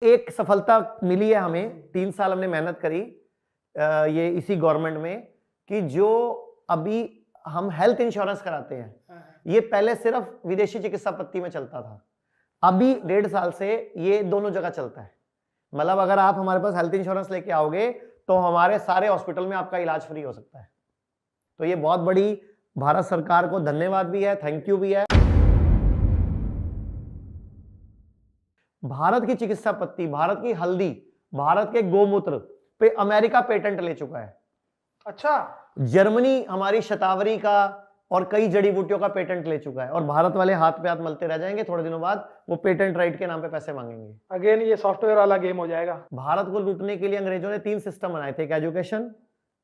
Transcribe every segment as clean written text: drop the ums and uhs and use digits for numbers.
एक सफलता मिली है हमें, 3 साल हमने मेहनत करी ये इसी गवर्नमेंट में कि जो अभी हम हेल्थ इंश्योरेंस कराते हैं, ये पहले सिर्फ विदेशी चिकित्सा पत्ती में चलता था। अभी 1.5 साल से ये दोनों जगह चलता है। मतलब अगर आप हमारे पास हेल्थ इंश्योरेंस लेके आओगे तो हमारे सारे हॉस्पिटल में आपका इलाज फ्री हो सकता है। तो ये बहुत बड़ी भारत सरकार को धन्यवाद भी है, थैंक यू भी है। भारत की चिकित्सा पत्ती, भारत की हल्दी, भारत के गोमूत्र पे अमेरिका पेटेंट ले चुका है। अच्छा, जर्मनी हमारी शतावरी का और कई जड़ी बूटियों का पेटेंट ले चुका है और भारत वाले हाथ पे हाथ मलते रह जाएंगे। थोड़े दिनों बाद वो पेटेंट राइट के नाम पे पैसे मांगेंगे। अगेन ये सॉफ्टवेयर वाला गेम हो जाएगा। भारत को लूटने के लिए अंग्रेजों ने 3 सिस्टम बनाए थे, एक एजुकेशन,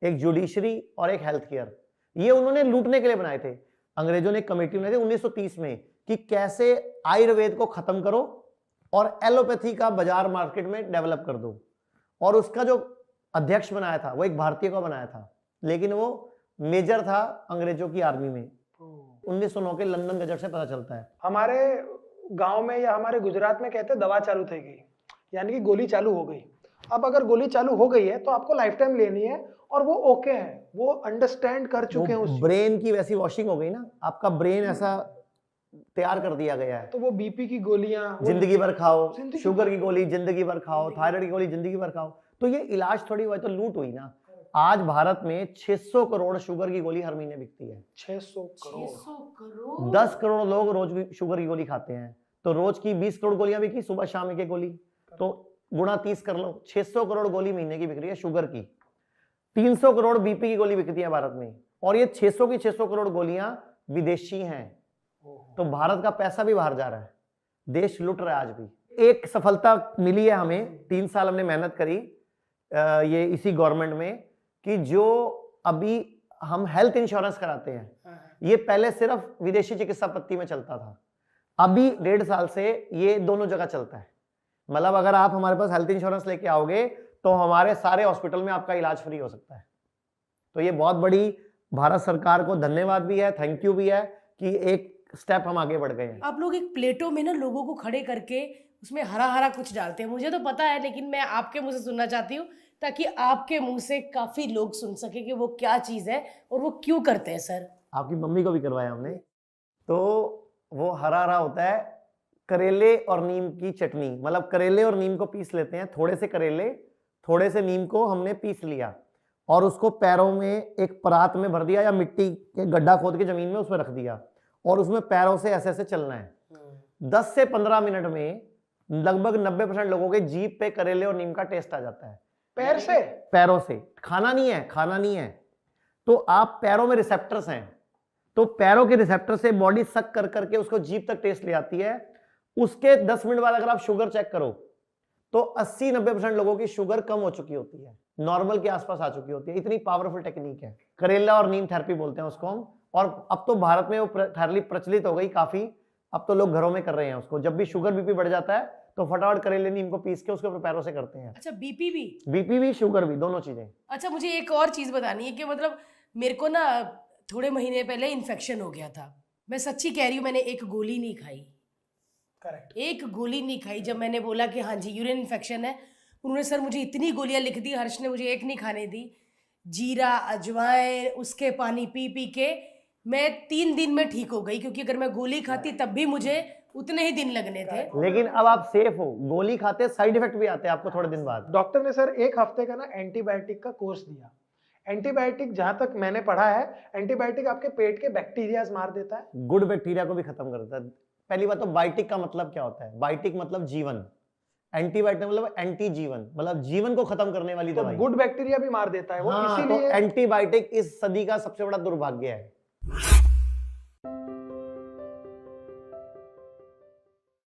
एक जुडिशरी और एक हेल्थ केयर। ये उन्होंने लूटने के लिए बनाए थे। अंग्रेजों ने एक कमेटी बनाई थी 1930 में कि कैसे आयुर्वेद को खत्म करो और एलोपैथी का बाजार मार्केट में डेवलप कर दो। और उसका जो अध्यक्ष बनाया था वो एक भारतीय को बनाया था, लेकिन वो मेजर था अंग्रेजों की आर्मी में। 1909 के लंदन गजट से पता चलता है। हमारे गांव में या हमारे गुजरात में कहते हैं दवा चालू થઈ गई, यानी कि गोली चालू हो गई। अब अगर गोली चालू हो गई है तो आपको लाइफ टाइम लेनी है और वो ओके है, वो अंडरस्टैंड कर चुके हैं उस ब्रेन की वैसी वॉशिंग हो गई ना, आपका ब्रेन ऐसा तैयार कर दिया गया है। तो वो बीपी की गोलियां जिंदगी भर खाओ, जिंदगी शुगर की गोली जिंदगी भर खाओ, थायराइड की गोली जिंदगी भर खाओ। तो ये इलाज थोड़ी हुआ, तो लूट हुई ना। आज भारत में 600 करोड़ शुगर की गोली हर महीने बिकती है। 600 करोड़ 10 करोड़ लोग रोज शुगर की गोली खाते हैं, तो रोज की 20 करोड़ गोलियां बिकी, सुबह शाम एक गोली, तो गुणा 30 कर लो। 600 करोड़ गोली महीने की बिक रही है शुगर की। 300 करोड़ बीपी की गोली बिकती है भारत में, और ये 600 की 600 करोड़ गोलियां विदेशी हैं। तो भारत का पैसा भी बाहर जा रहा है, देश लुट रहा है आज भी। एक सफलता मिली है हमें, 3 साल हमने मेहनत करी ये इसी गवर्नमेंट में कि जो अभी हम हेल्थ इंश्योरेंस कराते हैं, ये पहले सिर्फ विदेशी चिकित्सा पत्ती में चलता था। अभी 1.5 साल से ये दोनों जगह चलता है। मतलब अगर आप हमारे पास हेल्थ इंश्योरेंस लेके आओगे तो हमारे सारे हॉस्पिटल में आपका इलाज फ्री हो सकता है। तो ये बहुत बड़ी भारत सरकार को धन्यवाद भी है, थैंक यू भी है कि एक स्टेप हम आगे बढ़ गए हैं। आप लोग एक प्लेटों में ना लोगों को खड़े करके उसमें हरा हरा कुछ डालते हैं, मुझे तो पता है, लेकिन मैं आपके मुंह से सुनना चाहती हूँ ताकि आपके मुंह से काफी लोग सुन सके कि वो क्या चीज है और वो क्यों करते हैं। सर, आपकी मम्मी को भी करवाया हमने। तो वो हरा हरा होता है करेले और नीम की चटनी। मतलब करेले और नीम को पीस लेते हैं, थोड़े से करेले थोड़े से नीम को हमने पीस लिया और उसको पैरों में एक परात में भर दिया या मिट्टी के गड्ढा खोद के जमीन में उसमें रख दिया और उसमें पैरों से ऐसे ऐसे चलना है। 10 से 15 मिनट में लगभग 90% लोगों के जीभ पे करेले और नीम का टेस्ट आ जाता है। पैर से, पैरों से, खाना नहीं है, खाना नहीं है। तो आप पैरों में रिसेप्टर्स हैं, तो पैरों के रिसेप्टर से बॉडी सक कर करके उसको जीभ तक टेस्ट ले आती है। उसके 10 मिनट बाद अगर आप शुगर चेक करो तो 80-90% लोगों की शुगर कम हो चुकी होती है, नॉर्मल के आसपास आ चुकी होती है। इतनी पावरफुल टेक्निक है, करेला और नीम थेरेपी बोलते हैं उसको हम। और अब तो भारत में वो थेरेपी प्रचलित हो गई काफी, अब तो लोग घरों में कर रहे हैं उसको। जब भी शुगर बीपी बढ़ जाता है तो फटाफट करेले नीम को पीस के उसके ऊपर पैरों से करते हैं। अच्छा, बीपी भी शुगर भी, दोनों चीजें। अच्छा, मुझे एक और चीज बतानी है कि मतलब मेरे को ना थोड़े महीने पहले इन्फेक्शन हो गया था। मैं सच्ची कह रही हूँ, मैंने एक गोली नहीं खाई। करेक्ट, एक गोली नहीं खाई। जब मैंने बोला कि हाँ जी यूरिन इन्फेक्शन है, उन्होंने सर मुझे इतनी गोलियां लिख दी, हर्ष ने मुझे एक नहीं खाने दी। जीरा, अजवाइन, उसके पानी पी पी के मैं 3 दिन में ठीक हो गई, क्योंकि अगर मैं गोली खाती तब भी मुझे उतने ही दिन लगने थे। लेकिन अब आप सेफ हो। गोली खाते साइड इफेक्ट भी आते हैं आपको थोड़े दिन बाद। डॉक्टर ने सर 1 हफ्ते का ना एंटीबायोटिक का कोर्स दिया। एंटीबायोटिक जहां तक मैंने पढ़ा है, एंटीबायोटिक आपके पेट के बैक्टीरियाज मार देता है, गुड बैक्टीरिया को भी खत्म कर देता है। पहली बात तो बायोटिक का मतलब क्या होता है? बायोटिक मतलब जीवन, एंटीबायोटिक मतलब एंटी जीवन, मतलब जीवन को खत्म करने वाली तो दवाई। गुड बैक्टीरिया भी मार देता है वो, हाँ, इसीलिए तो एंटीबायोटिक इस सदी का सबसे बड़ा दुर्भाग्य है।